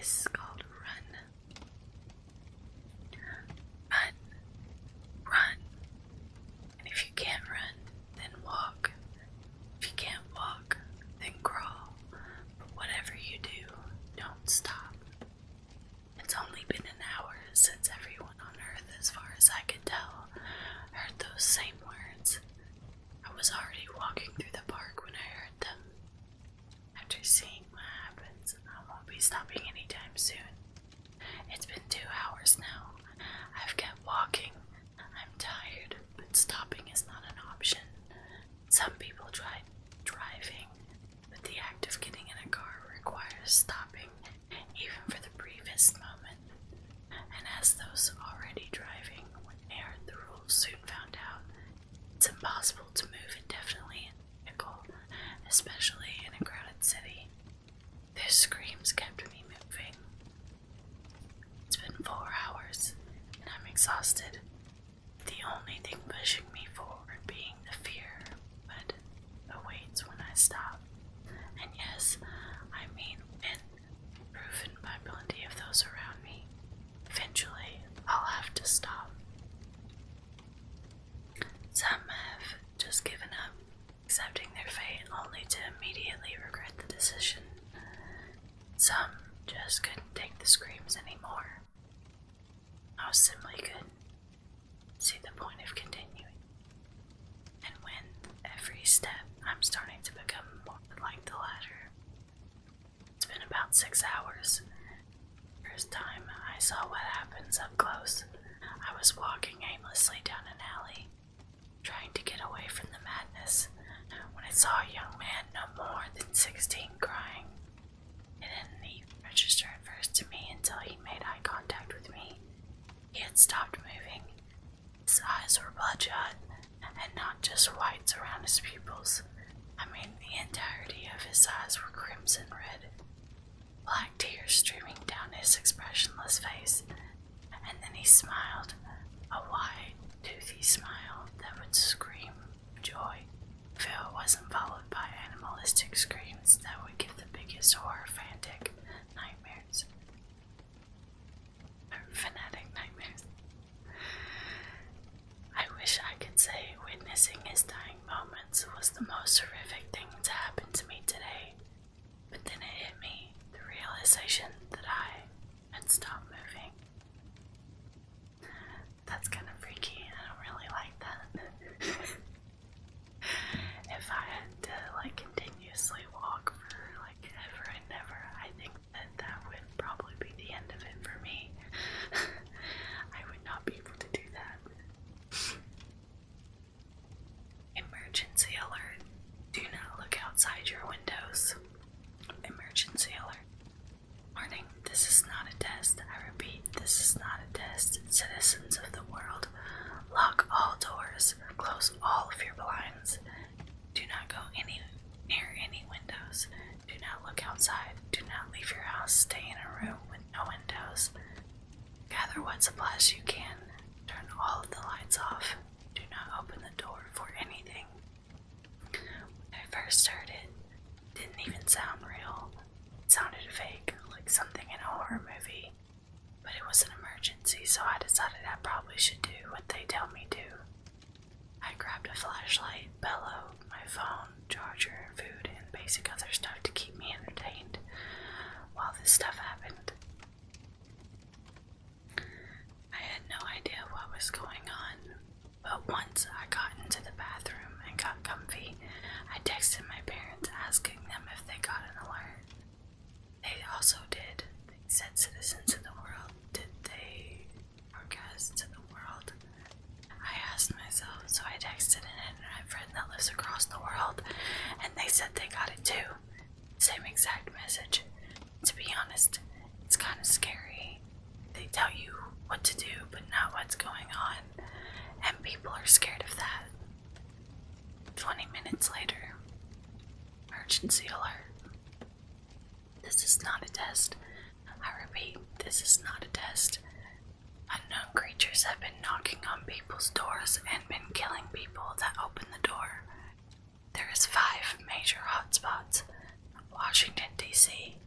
This is called run. Run. Run. And if you can't run, then walk. If you can't walk, then crawl. But whatever you do, don't stop. It's only been an hour since everyone on Earth, as far as I could tell, heard those same words. I was already walking through the park when I heard them. After seeing what happens, I won't be stopping anytime soon. It's been 2 hours now. I've kept walking. I'm tired, but stopping is not an option. Some people try driving, but the act of getting in a car requires stopping, even for the briefest moment. And as those already driving, when they heard the rules, soon found out, it's impossible to move indefinitely in a vehicle, especially in a crowded city. Their screams kept me moving. It's been 4 hours, and I'm exhausted. The only thing pushing me forward being the fear, but awaits when I stop. And yes, I mean when, proven by plenty of those around me. Eventually, I'll have to stop. Some have just given up, accepting their fate only to immediately regret the decision. Some just couldn't take the screams anymore. I simply couldn't see the point of continuing. And when every step I'm starting to become more like the latter. It's been about 6 hours. First time I saw what happens up close, I was walking aimlessly down an alley, trying to get away from the madness, when I saw a young man no more than 16 crying. It didn't even register at first to me until he made eye contact with me. He had stopped moving. His eyes were bloodshot, and not just whites around his pupils. I mean, the entirety of his eyes were crimson red, black tears streaming down his expressionless face. And then he smiled, a wide, toothy smile that would scream joy if it wasn't followed by animalistic screams that would give the biggest horror fanatic nightmares. I wish I could say witnessing his dying moments was the most horrific thing to happen to me today, but then it hit me, the realization that I had stopped moving. That's kind of freaky. I don't really like that. If I had to continuously walk for ever and ever, I think that would probably be the end of it for me. I would not be able to do that. Emergency alert. Do not look outside your windows. Emergency alert. Warning, this is not a test. I repeat, this is not a test. Citizens of the world, lock all doors, close all of your blinds. Do not go near any windows. Do not look outside. Do not leave your house. Stay in a room with no windows. Gather what supplies you can. Turn all of the lights off. Do not open the door for anything. When I first heard it, it didn't even sound real. It sounded fake, like something in a horror movie. But it was an emergency, so I decided I probably should do what they tell me to. I grabbed a flashlight, pillow, my phone, charger, food, and basic other stuff to keep me entertained while this stuff happened. I had no idea what was going on, but once I got into the bathroom and got comfy, I texted my parents asking them if they got an alert. They also did. They said citizens of the world. Did they broadcast to the world? I asked myself, so I texted an internet friend that lives across the world, and they said they got it too. Same exact message. To be honest, it's kind of scary. They tell you what to do, but not what's going on, and people are scared of that. 20 minutes later, emergency alert. This is not a test. I repeat, this is not a test. Unknown creatures have been knocking on people's doors and been killing people that open the door. There is 5 major hotspots: Washington, D.C.,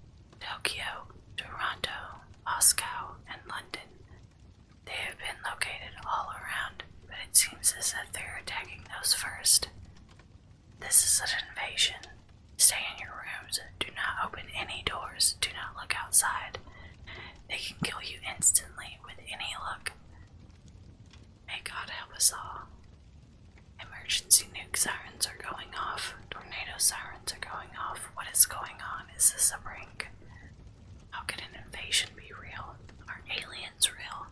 Tokyo, Toronto, Moscow, and London. They have been located all around, but it seems as if they're attacking those first. This is an invasion. Stay in your rooms. Do not open any doors. Do not look outside. They can kill you instantly with any look. May God help us all. Emergency nuke sirens are going off. Tornado sirens are going off. What is going on? Is this a prank? How can an invasion be real? Are aliens real?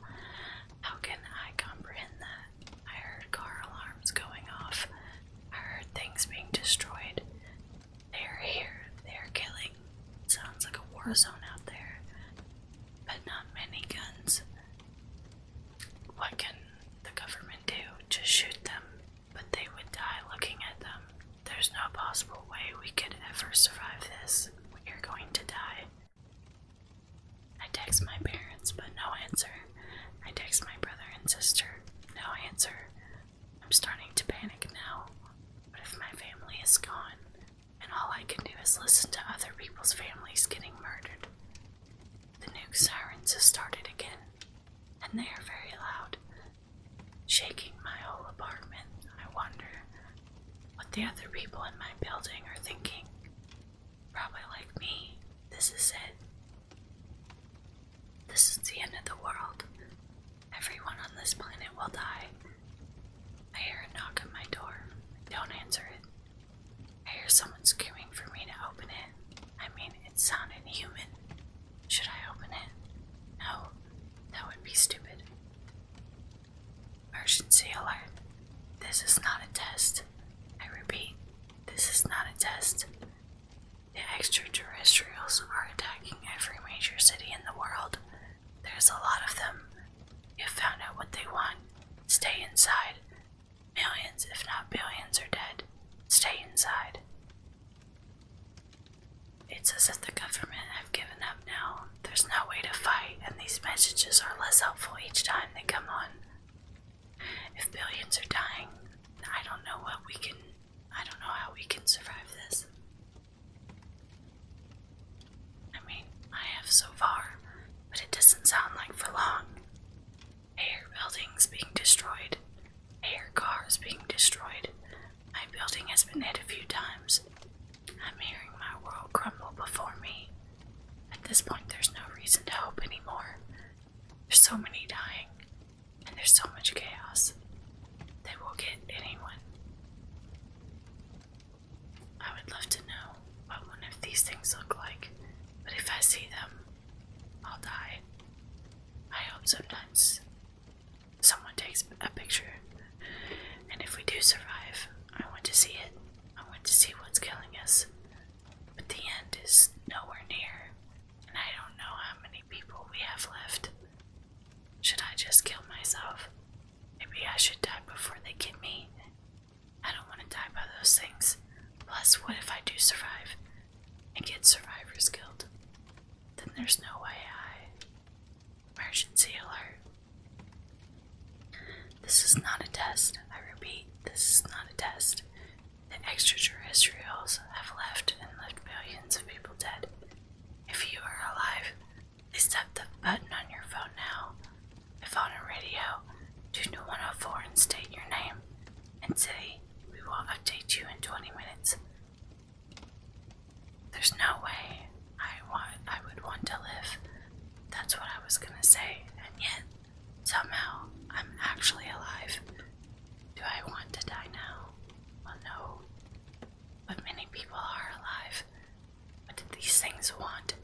How can I comprehend that? I heard car alarms going off. I heard things being destroyed. They are here. They are killing. It sounds like a war zone out there. But not many guns. What can the government do? Just shoot them. But they would die looking at them. There's no possible way we could ever survive this. We are going to die. I text my parents, but no answer. I text my brother and sister. No answer. I'm starting to panic now. What if my family is gone, and all I can do is listen to other people's families getting murdered? The nuke sirens have started again, and they are very loud, shaking my whole apartment. I wonder what the other people in my building are thinking. Probably like me. This is it. This is the end of the world. Everyone on this planet will die. I hear a knock at my door. I don't answer it. I hear someone screaming for me to open it. I mean, it sounded human. Should I open it? No, that would be stupid. Emergency alert. This is not a test. I repeat, this is not a test. The extraterrestrials are attacking every major city in the world. There's a lot of them. You've found out what they want. Stay inside. Millions, if not billions, are dead. Stay inside. It's as if the government have given up now. There's no way to fight, and these messages are less helpful each time they come on. If billions are dying, I don't know how we can survive this. I mean, I have so far, but it doesn't sound like for long. I hear buildings being destroyed. I hear cars being destroyed. My building has been hit a few times. I'm hearing my world crumble before me. At this point, there's no reason to hope anymore. There's so many dying, and there's so much chaos. They will get anyone. I would love to know what one of these things look like, but if I see them, I'll die. I hope sometimes someone takes a picture, and if we do survive, I want to see it. I want to see what's killing us. But the end is nowhere near, and I don't know how many people we have left. Should I just kill myself? Maybe I should die before they get me. I don't want to die by those things. Plus, what if I do survive and get survivors killed? Then there's no way Emergency alert. This is not a test. I repeat, this is not a test. The extraterrestrials have left and left billions of people dead. If you are alive, please tap the button on your phone now. If on a radio, tune to 104 and state your name and city. We will update you in 20 minutes. There's no way I would want to live. That's what I was gonna say, and yet, somehow, I'm actually alive. Do I want to die now? Well, no. But many people are alive. What did these things want?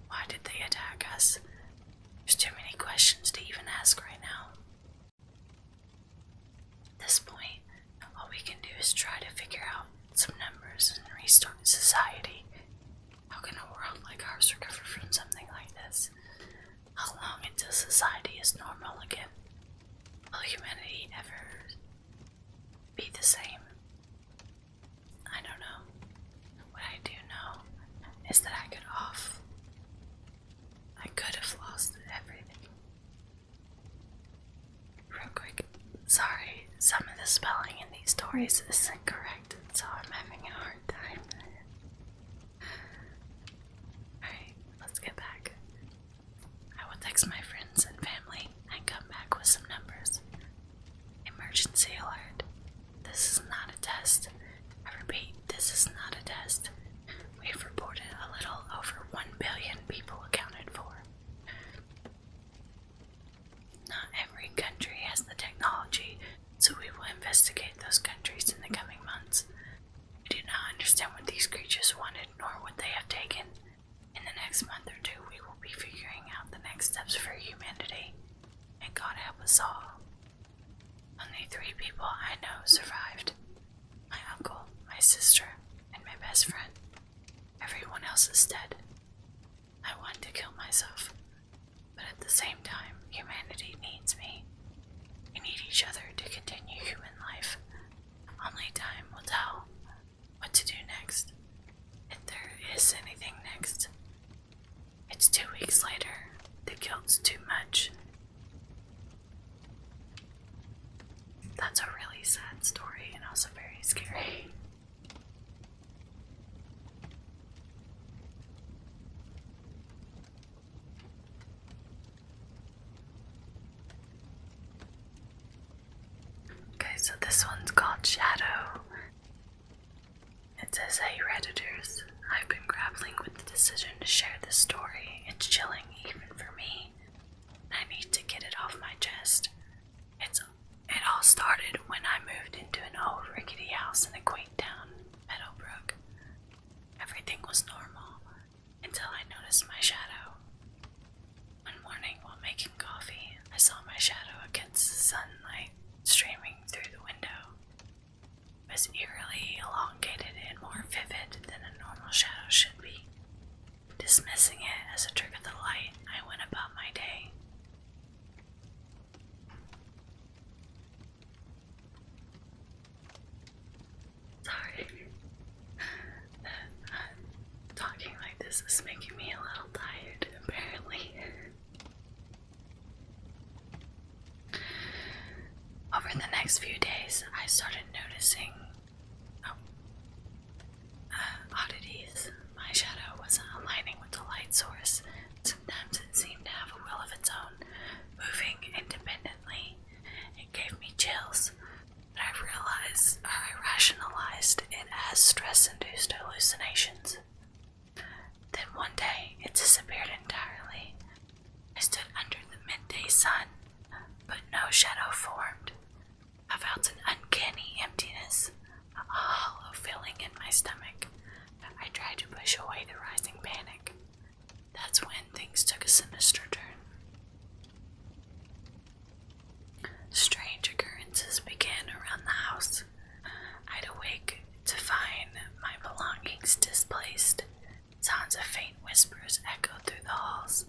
Why did they attack us? There's too many questions to even ask right now. At this point, all we can do is try to figure out some numbers and restart society. How can a world like ours recover from something like this? How long until society is normal again? Will humanity ever be the same? I don't know. What I do know is that I could have lost everything. Real quick, sorry, some of the spelling in these stories isn't correct, so I'm having a hard time. Alright, let's get back. Emergency alert. This is not a test. I repeat, this is not a test. We've reported a little over 1 billion people accounted for. Not every country has the technology, so we will investigate those countries in the coming months. We do not understand what these creatures wanted nor what they have taken. In the next month or two, we will be figuring out the next steps for humanity. And God help us all. Only 3 people I know survived. My uncle, my sister, and my best friend. Everyone else is dead. I want to kill myself, but at the same time, humanity needs me. We need each other to continue human life. Only time will tell what to do next, if there is anything next. It's 2 weeks later. The guilt's too much. That's a really sad story and also very scary. Okay, so this one's called Shadow. It says, "Hey Redditors, I've been grappling with the decision to share this story. It's chilling even for me, and I need to get it off my chest. It all started when I moved into an old rickety house in a quaint town, Meadowbrook. Everything was normal until I noticed my shadow. One morning while making coffee, I saw my shadow against the sunlight streaming through the window. It was eerily elongated and more vivid than a normal shadow should be. Dismissing it as a trick of the light, I went about my day. Sorry. Talking like this is making me a little tired, apparently. Over the next few days, I started noticing oddities. My shadow wasn't aligning with the light source. Sometimes it seemed to have a will of its own, moving independently. It gave me chills, but I rationalized it as stress-induced hallucinations. Then one day, it disappeared entirely. I stood under the midday sun, but no shadow formed. I felt an uncanny emptiness, a hollow feeling in my stomach. I tried to push away the rising panic. That's when things took a sinister turn. Strange occurrences began around the house. I'd awake to find my belongings displaced. Sounds of faint whispers echoed through the halls,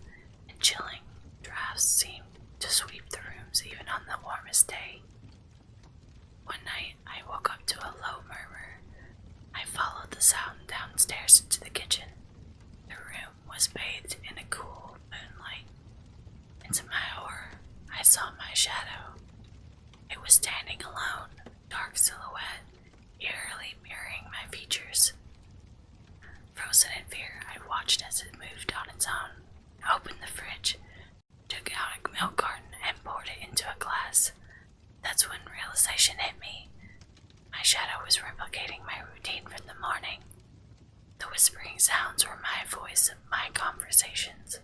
and chilling drafts seemed to sweep the rooms even on the warmest day. One night, I woke up to a low murmur. I followed the sound downstairs into the kitchen. The room was bathed in a cool moonlight. And to my horror, I saw my shadow. It was standing alone, dark silhouette, eerily mirroring my features. Frozen in fear, I watched as it moved on its own, opened the fridge, took out a milk carton and poured it into a glass. That's when realization hit me. My shadow was replicating my routine from the morning. The whispering sounds were my voice, my conversations.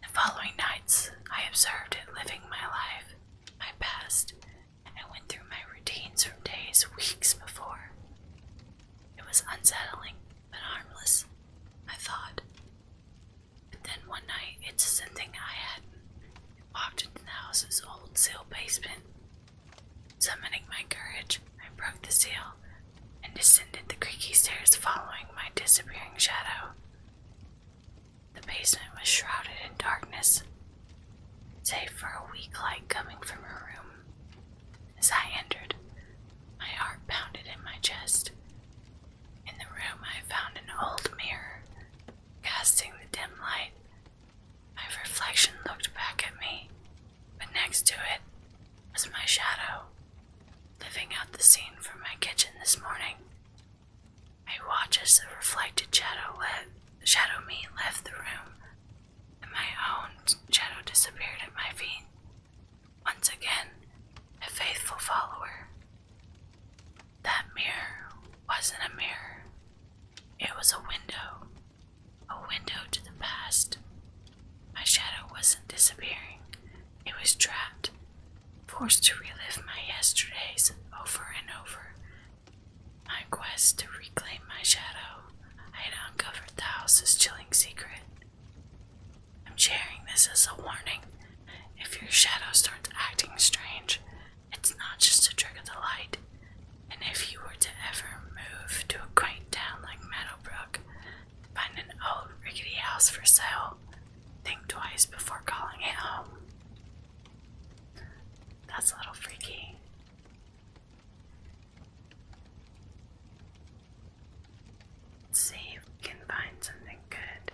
The following nights, I observed it living my life, my past, and went through my routines from days, weeks before. It was unsettling, but harmless, I thought. But then one night, it did something I hadn't. It walked into the house's old sealed basement. Summoning my courage, I broke the seal and descended the creaky stairs following my disappearing shadow. The basement was shrouded in darkness, save for a weak light coming from a room. As I entered, my heart pounded in my chest. In the room, I found an old mirror. Casting the dim light, my reflection looked back at me, but next to it was my shadow, living out the scene from my kitchen this morning. I watched as the reflected shadow me left the room, and my own shadow disappeared at my feet. Once again, I faced forced to relive my yesterdays over and over. My quest to reclaim my shadow, I had uncovered the house's chilling secret. I'm sharing this as a warning. If your shadow starts acting strange, it's not just a trick of the light. And if you were to ever move to a quaint town like Meadowbrook, find an old rickety house for sale, think twice before calling it home. That's a little freaky. Let's see if we can find something good.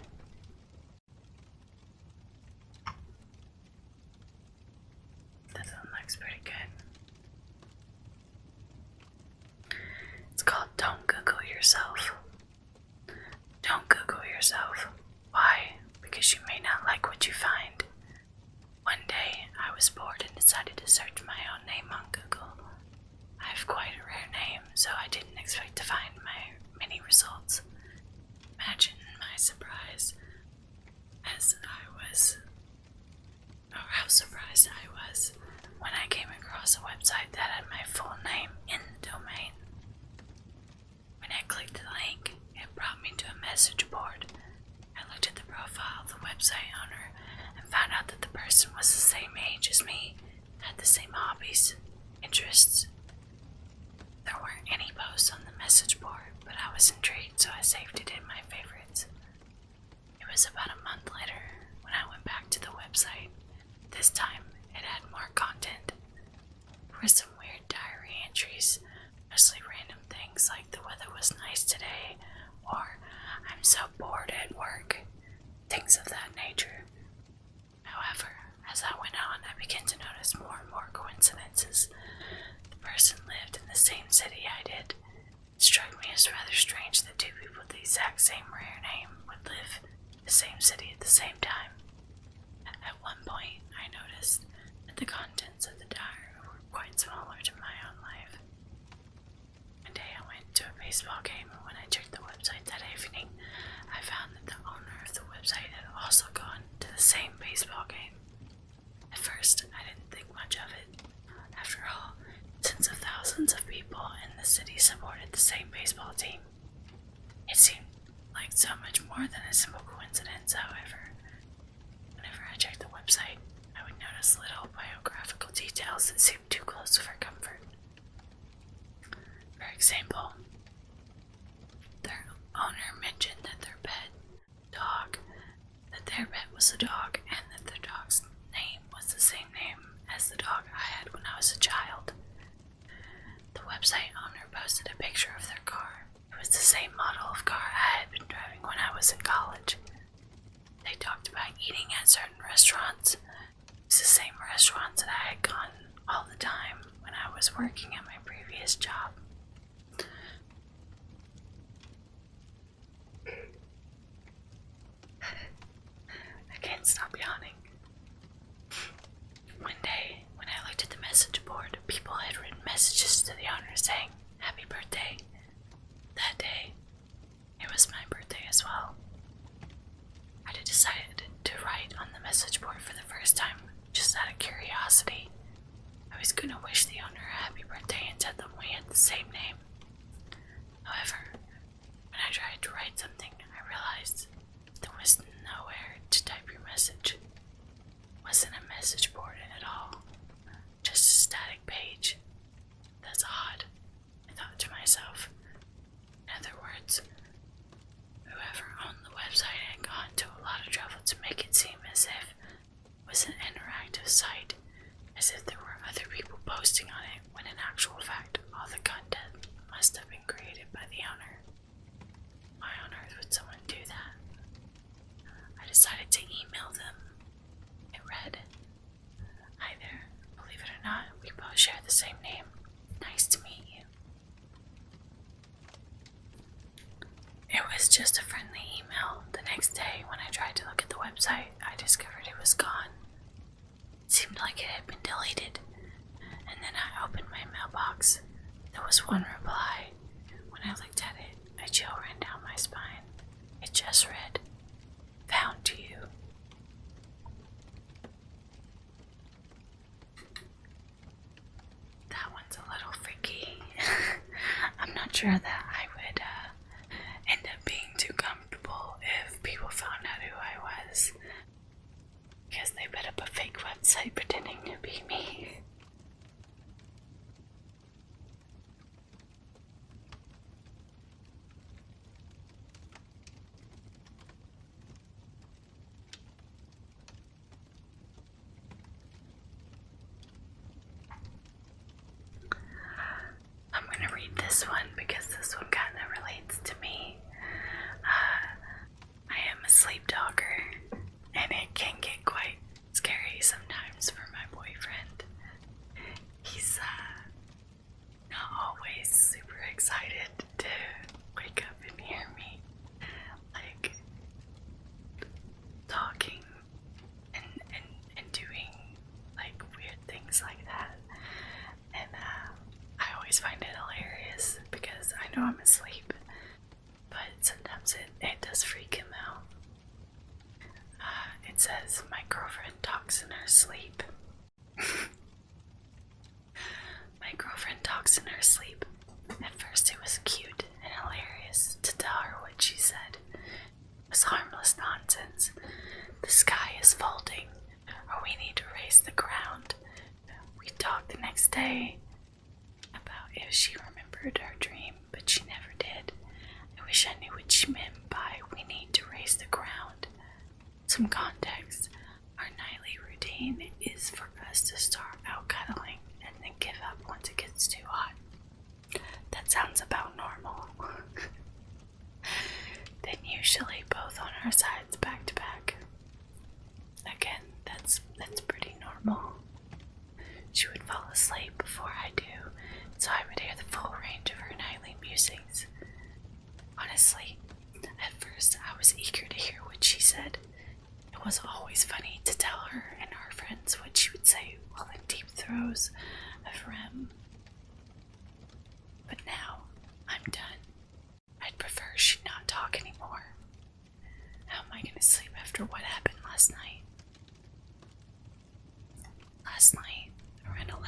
This one looks pretty good. It's called Don't Google Yourself. Don't Google yourself. Why? Because you may not like what you find. One day, I was bored and decided to search my own name on Google. I have quite a rare name, so I didn't expect to find many results. Imagine my surprise how surprised I was when I came across a website that had my full name in the domain. When I clicked the link, it brought me to a message board. I looked at the profile of the website owner and found out that the person was the same age as me, had the same hobbies, interests. There weren't any posts on the message board, but I was intrigued, so I saved it in my favorites. It was about a month later when I went back to the website. This time, it had more content. There were some weird diary entries, mostly random things like the weather was nice today, or I'm so bored at work, things of that nature. However, as I went on, I began to notice more and more coincidences. The person lived in the same city I did. It struck me as rather strange that two people with the exact same rare name would live in the same city at the same time. At one point, I noticed that the contents of the diary were quite similar to my own life. One day I went to a baseball game, and when I checked the website that evening, I found that the owner of the website had also gone to the same baseball game. At first, I didn't think much of it. After all, tens of thousands of people in the city supported the same baseball team. It seemed like so much more than a simple coincidence, however. Whenever I checked the website, I would notice little biographical details that seemed too close for comfort. For example, their owner mentioned that their pet was a dog, and that their dog's name was the same name as the dog I had when I was a child. The website owner posted a picture of their car. It was the same model of car I had been driving when I was in college. They talked about eating at certain restaurants. It's the same restaurants that I had gone all the time when I was working at my previous job. I can't stop yawning. One day, when I looked at the message board, people had written messages to the owner saying, "Happy birthday." That day, it was my birthday as well. I decided to write on the message board for the first time, just out of curiosity. I was going to wish the owner a happy birthday and tell them we had the same name. However, when I tried to write something, I realized there was nowhere to type your message. It wasn't a message board at all, just a static page. That's odd, I thought to myself. In other words, whoever owned the website had gone to a lot of trouble to make it seem as if it was an interactive site, as if there were other people posting on it, when in actual fact, all the content must have been created by the owner. Why on earth would someone do that? I decided to email them. It read, "Hi there, believe it or not, we both share the same name. Nice to meet you." It was just a friendly email. The next day, when I tried to look at the website, I discovered it was gone. It seemed like it had been deleted. And then I opened my mailbox. There was one reply. When I looked at it, a chill ran down my spine. It just read, "Found you." sure that I would end up being too comfortable if people found out who I was, because they put up a fake website pretending to be me. I'm going to read this one because this one kind of relates to me. I am a sleep talker, and it can get quite scary sometimes for my boyfriend. He's not always super excited to wake up and hear me, like, talking and doing, like, weird things like that. And I always find it hilarious because I know I'm asleep, but sometimes it does freak him out. It says, my girlfriend talks in her sleep. My girlfriend talks in her sleep. At first it was cute and hilarious to tell her what she said. It was harmless nonsense. The sky is folding, or we need to raise the ground. We talked the next day about if she remembered her dream, but she never did. I wish I knew what she meant by we need to raise the ground. Some context. Our nightly routine is for us to start out cuddling and then give up once it gets too hot. That sounds about normal. Then usually both on our sides back to back. Again, that's pretty normal. She would fall asleep before I do, so I would hear the full range of her nightly musings. Honestly, at first I was eager to hear what she said. It was always funny to tell her and our friends what she would say while in deep throes of REM. But now, I'm done. I'd prefer she not talk anymore. How am I going to sleep after what happened last night? Last night, around 11,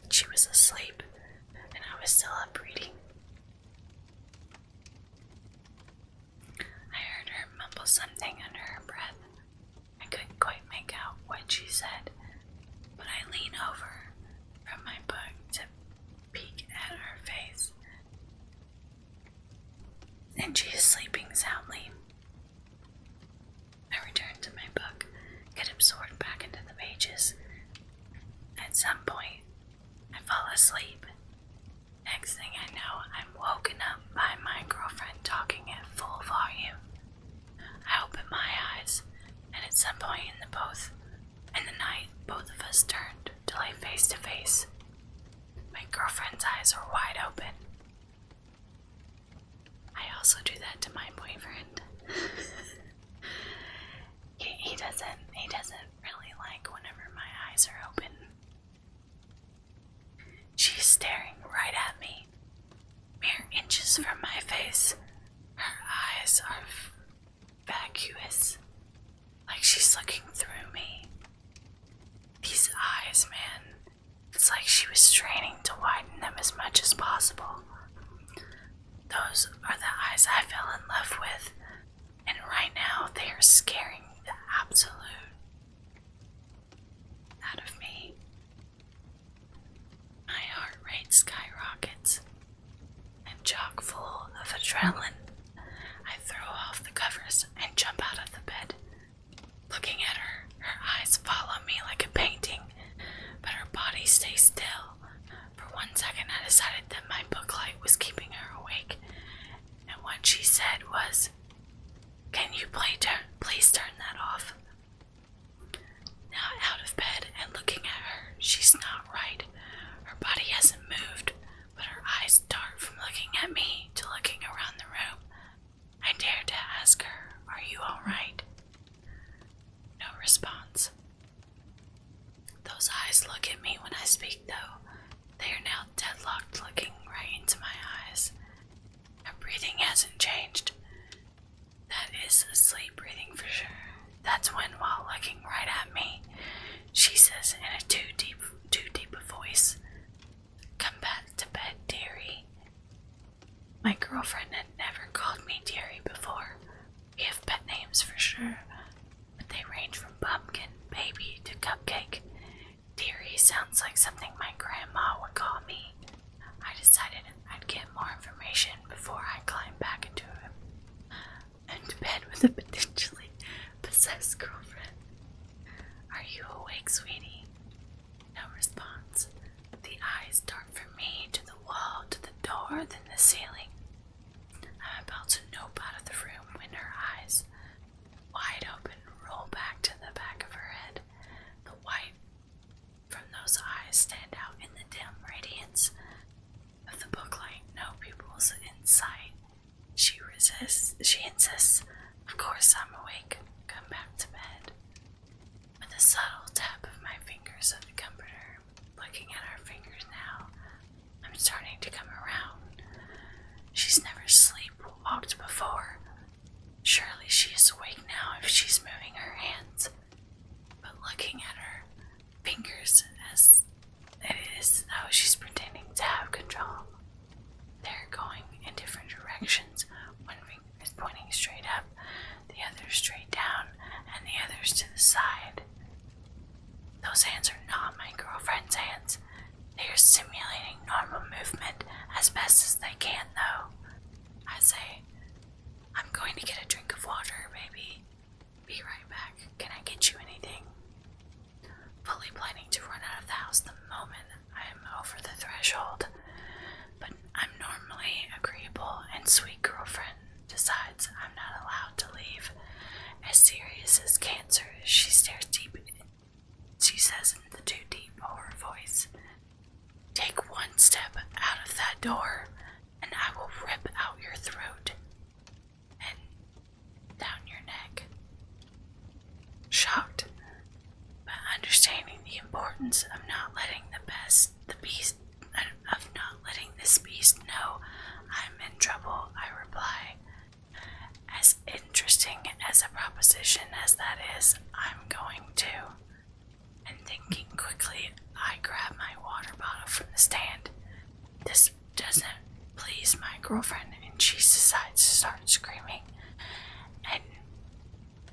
she was asleep, and I was still up reading. I heard her mumble something under her breath. I couldn't quite make out what she said, but I leaned over from my book to peek at her face. And she is sleeping soundly. I returned to my book, get absorbed back into the pages. At some point, I fall asleep. Next thing I know, I'm woken up by my girlfriend talking at full volume. I open my eyes, and at some point in the night, both of us turned to lay face to face. My girlfriend's eyes are wide open. I also do that to my boyfriend. he doesn't really like whenever my eyes are open. She's staring right at me, mere inches from my face. Her eyes are vacuous, like she's looking through me. These eyes, man, it's like she was straining to widen them as much as possible. Those are the eyes I fell in love with, and right now they are scaring the absolute out of me. My heart rate skyrockets. I'm chock full of adrenaline. I throw off the covers and jump out of the bed. Looking at her, her eyes follow me like a painting, but her body stays still. For 1 second I decided that my book light was keeping her awake, and what she said was, "Can you please turn that off?" Now out of bed and looking at her, she's not right. Her body hasn't moved, but her eyes dart from looking at me to looking around the room. I dare to ask her, "Are you alright?" No response. Those eyes look at me when I speak, though. They are now deadlocked, looking right into my eyes. Her breathing hasn't changed. That is asleep breathing for sure. That's when, while looking right at me, she says in a too deep a voice, "Come back to bed, dearie." sounds like something my grandma would call me. I decided I'd get more information before I climbed back into bed with a potentially possessed girlfriend. Are you awake, sweetie? No response. The eyes dart from me to the wall, to the door, then the ceiling. I'm about to nope out of the room when her eyes, wide open, roll back to the back of her head. The white from those eyes stand out in the dim radiance of the booklight. No pupils in sight. She insists. Of course I'm awake. Come back to bed. With a subtle tap of my fingers on the comforter, looking at her fingers now, I'm starting to come around. She's never sleepwalked before. Surely she is awake now if she's moving her hands. But looking at her fingers, as it is though she's pretending to have control. They're going in different directions. One finger is pointing straight up, the other straight down, and the others to the side. Those hands are not my girlfriend's hands. They are simulating normal movement as best as they can, though. I say, I'm going to get a drink of water, baby. Be right back. Can I get you anything? Fully planning to run out of the house the moment I am over the threshold. But I'm normally agreeable and sweet girlfriend decides I'm not allowed to leave. As serious as cancer, she stares deep. She says in the too deep horror voice, take one step out of that door, and I will rip out your throat and down your neck. Shocked, but understanding the importance of not letting this beast know I'm in trouble, I reply, as interesting as a proposition as that is, I'm going to. And thinking quickly, I grab my water bottle from the stand. This doesn't please my girlfriend, and she decides to start screaming and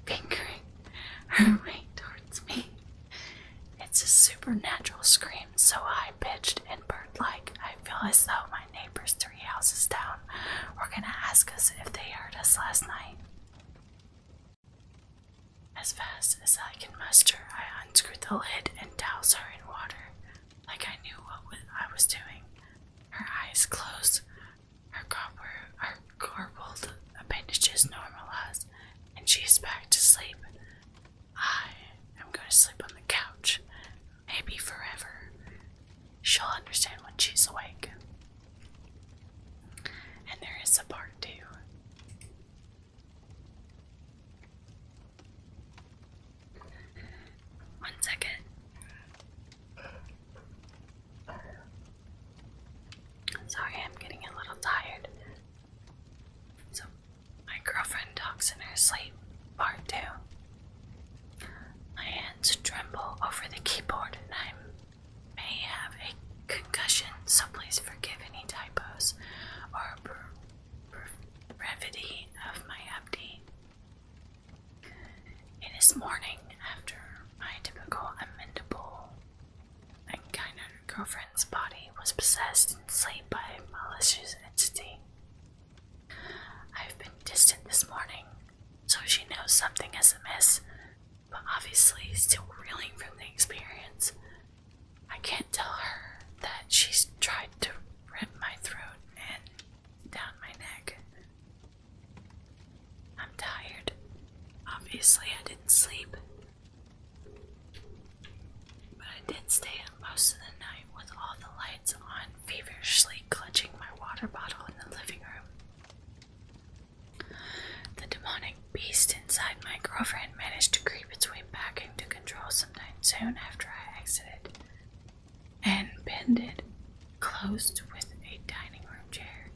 fingering her way towards me. It's a supernatural scream, so high-pitched and bird-like, I feel as though my neighbors 3 houses down were gonna ask us if they heard us last night. As fast as I can muster, I unscrew the lid and douse her in water, like I knew what I was doing. Her eyes closed, her garbled appendages normalized, and she is back to sleep. I am going to sleep on the couch, maybe forever. She'll understand when she's awake. And there is a part 2. One second. Sorry, I'm getting a little tired. So, my girlfriend talks in her sleep. Part 2. My hands tremble over the keyboard and I may have a concussion, so please forgive any typos or brevity of my update. It is morning after my typical amendable and kind of girlfriend's body was possessed in sleep by a malicious entity. I've been distant this morning, so she knows something is amiss, but obviously still reeling from the experience. I can't tell her that she's tried to rip my throat and down my neck. I'm tired. Obviously I didn't sleep. But I did stay up most of the night with all the lights on, feverishly clutching my water bottle in the living room. The demonic beast inside my girlfriend managed to creep its way back into control sometime soon after I exited, and pinned closed with a dining room chair.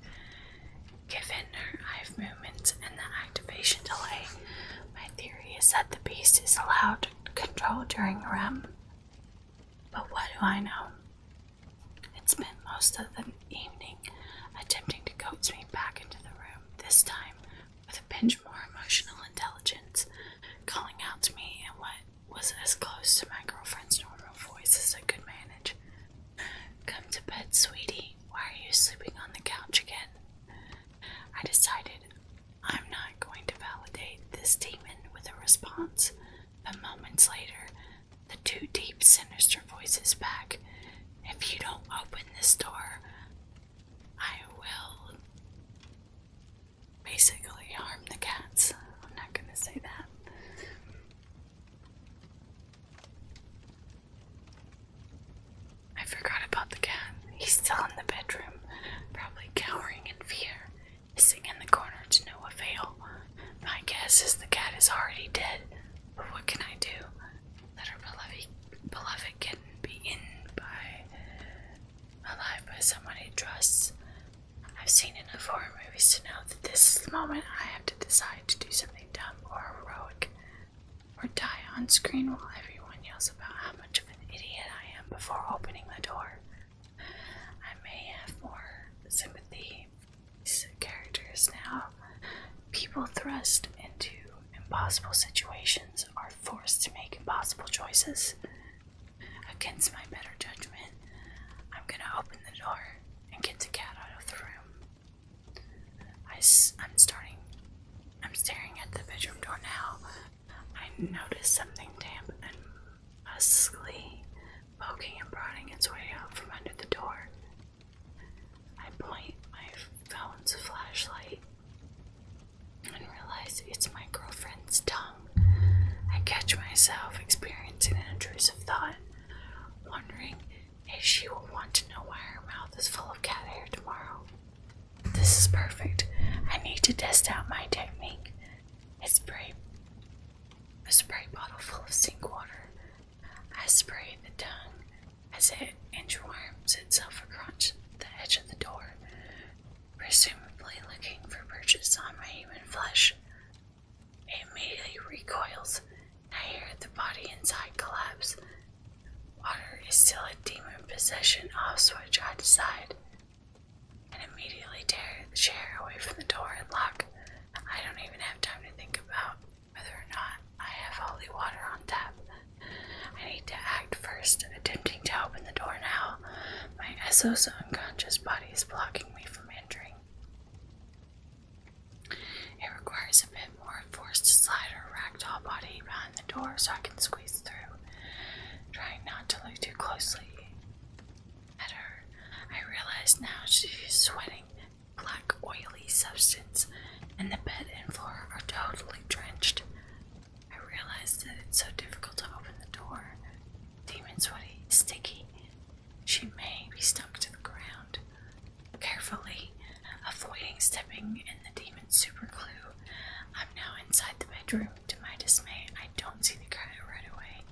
Given her eye movements and the activation delay, my theory is that the beast is allowed control during REM. But what do I know? It spent most of the evening attempting to coax me back into the room, this time with a pinch more emotional intelligence, calling out to me in what was as close to my girlfriend's normal voice as I could manage. back. If you don't open this door, I will basically harm the cats. I'm not gonna say that. I forgot about the cat. He's still in the bedroom, probably cowering in fear, hissing in the corner to no avail. My guess is the cat is already dead, but what can I do? Let her beloved kitten be alive by someone he trusts. I've seen enough horror movies to know that this is the moment I have to decide to do something dumb or heroic, or die on screen while everyone yells about how much of an idiot I am before opening the door. I may have more sympathy for these characters now. People thrust into impossible situations are forced to make impossible choices. Against my better judgment, I'm gonna open the door and get the cat out of the room. I'm staring at the bedroom door now. I notice something damp and muskly poking and prodding its way out from under the door. I point my phone's flashlight and realize it's my girlfriend's tongue. I catch myself experiencing an intrusive thought, wondering if she will want to know why her mouth is full of cat hair tomorrow. This is perfect. I need to test out my technique. A spray bottle full of sink water. I spray the tongue as it inchworms itself across the edge of the door, presumably looking for purchase on my human flesh. It immediately recoils, and I hear the body inside collapse. Water is still a demon possession off switch I decide, and immediately tear the chair away from the door and lock. I don't even have time to think about whether or not I have holy water on tap. I need to act first, attempting to open the door now. My SO's unconscious body is blocking me from entering. It requires a bit more force to slide her ragdoll body behind the door so I can squeeze through, trying not to look too closely at her. I realize now she's sweating black oily substance, and the bed and floor are totally drenched. I realize that it's so difficult to open the door. Demon sweaty, sticky. She may be stuck to the ground. Carefully, avoiding stepping in the demon's super glue, I'm now inside the bedroom. To my dismay, I don't see the cat right away.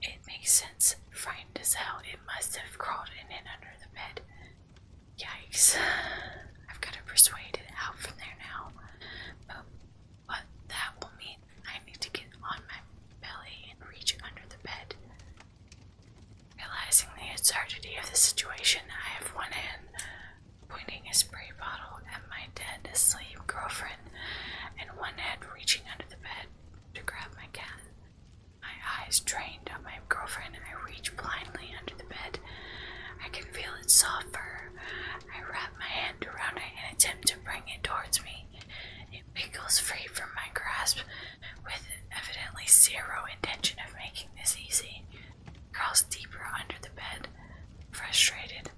It makes sense. Frightened as hell, it must have crawled in and under the bed. Yikes. I've got to persuade it out from there now. But that will mean I need to get on my belly and reach under the bed. Realizing the absurdity of the situation, I have one hand pointing a spray bottle at my dead asleep girlfriend, and one hand reaching under the bed to grab my cat. My eyes trained on my girlfriend, I reach blindly under the bed. I can feel its soft fur. I wrap my hand around it and attempt to bring it towards me. It wiggles free from my grasp, with evidently zero intention of making this easy. Crawls deeper under the bed. Frustrated,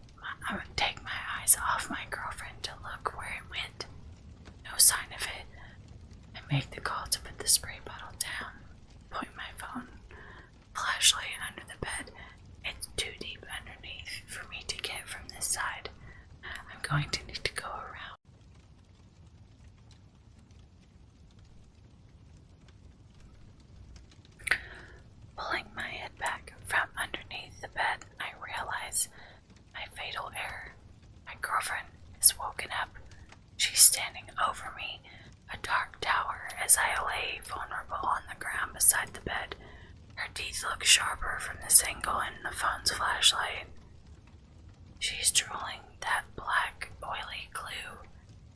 I would take my eyes off my girlfriend to look where it went. No sign of it. I make the call to put the spray bottle down. Point my phone flashlight under the bed. It's too deep underneath for me to get from this side. I'm going to need to go around. Pulling my head back from underneath the bed, I realize my fatal error. My girlfriend is woken up. She's standing over me, a dark tower, as I lay vulnerable on the ground beside the bed. Her teeth look sharper from this angle in the phone's flashlight. She's drooling that black, oily glue.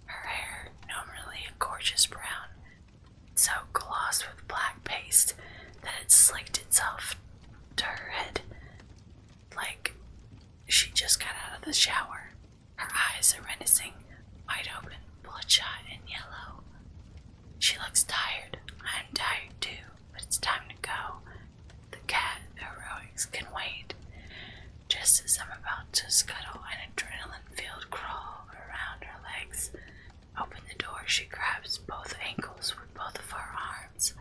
Her hair, normally a gorgeous brown, so glossed with black paste that it slicked itself to her head, like she just got out of the shower. Her eyes are menacing, wide open, bloodshot and yellow. She looks tired. I'm tired too, but it's time to go. The cat heroics can wait. to scuttle an adrenaline-filled crawl around her legs. Open the door, she grabs both ankles with both of her arms.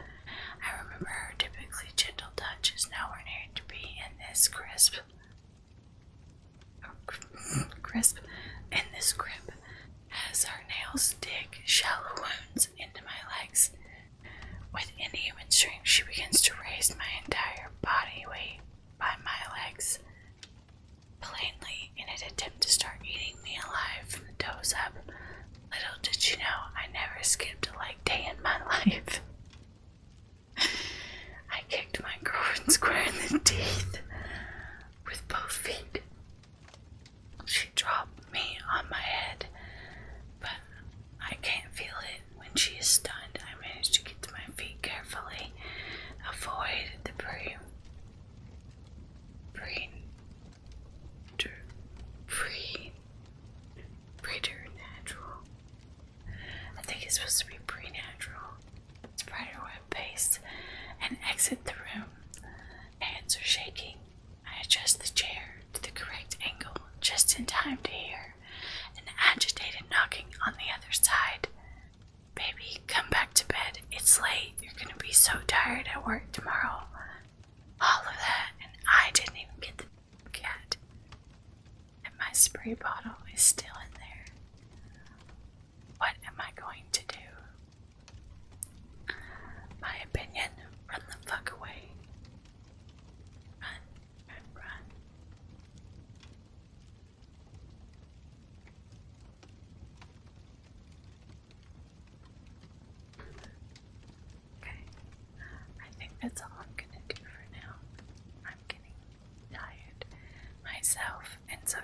I remember her typically gentle touch is nowhere near to be in this in this grip, as her nails dig shallow wounds into my legs. With inhuman strength, she begins to raise my entire body weight by my legs, plainly in an attempt to start eating me alive from the toes up. Little did she know I never skipped a leg day in my life. I kicked my girlfriend square in the teeth with both feet. She dropped me on my head, but I can't feel it. When she is stunned, I manage to get to my feet carefully, avoid the preternatural. I think it's supposed to be pre-natural. Spiderweb paste and exit the room. Hands are shaking. I adjust the chair to the correct angle just in time to hear an agitated knocking on the other side. Baby, come back to bed. It's late. You're gonna be so tired at work tomorrow. All of that, and I didn't even get the cat. And my spray bottle is still in there. What am I going to do? My opinion, run the fuck away. Run, run, run. Okay, I think that's all I'm gonna do for now. I'm getting tired myself, and so